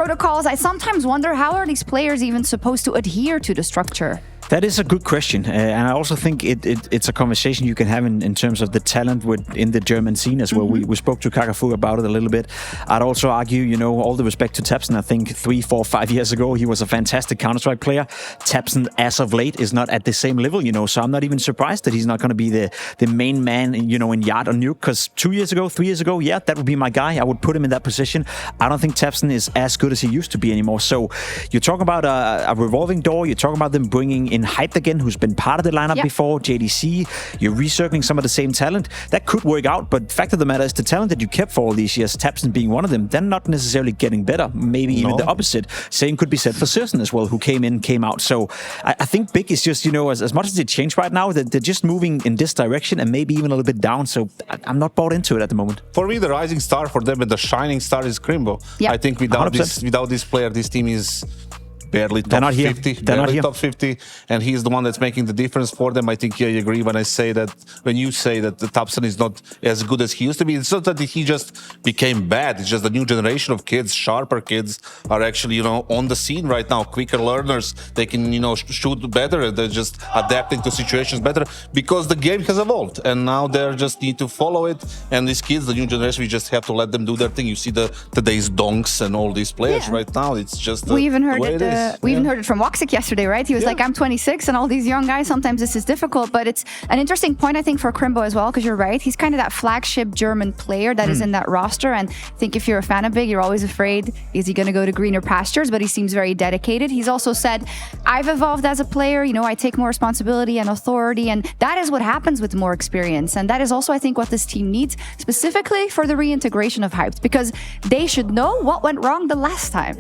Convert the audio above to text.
protocols, I sometimes wonder, how are these players even supposed to adhere to the structure? That is a good question, and I also think it's a conversation you can have in terms of the talent in the German scene as well. We spoke to Kakafu about it a little bit. I'd also argue, all the respect to Tapson, I think 3, 4, 5 years ago, he was a fantastic Counter-Strike player. Tapson, as of late, is not at the same level, so I'm not even surprised that he's not going to be the main man, in Yard or Nuke, because 2 years ago, 3 years ago, yeah, that would be my guy. I would put him in that position. I don't think Tapson is as good as he used to be anymore. So you're talking about a revolving door. You're talking about them bringing in Hyped again, who's been part of the lineup before, JDC. You're recircling some of the same talent. That could work out, but fact of the matter is the talent that you kept for all these years, Tapson being one of them, they're not necessarily getting better. Maybe even the opposite. Same could be said for Sirsen as well, who came in, came out. So I think Big is just, as much as they change right now, they're just moving in this direction and maybe even a little bit down. So I'm not bought into it at the moment. For me, the rising star for them and the shining star is Crimbo. I think without this player, this team is barely top 50, barely top 50, and he's the one that's making the difference for them. I think you agree when you say that the Tapson is not as good as he used to be. It's not that he just became bad. It's just the new generation of kids, sharper kids, are actually on the scene right now. Quicker learners, they can shoot better. They're just adapting to situations better because the game has evolved, and now they just need to follow it. And these kids, the new generation, we just have to let them do their thing. You see today's donks and all these players right now. It's just we even heard it. We even heard it from Woxic yesterday, right? He was like, I'm 26 and all these young guys, sometimes this is difficult, but it's an interesting point, I think, for Crimbo as well, because you're right. He's kind of that flagship German player that is in that roster. And I think if you're a fan of Big, you're always afraid, is he going to go to greener pastures? But he seems very dedicated. He's also said, I've evolved as a player. I take more responsibility and authority. And that is what happens with more experience. And that is also, I think, what this team needs, specifically for the reintegration of Hyped, because they should know what went wrong the last time.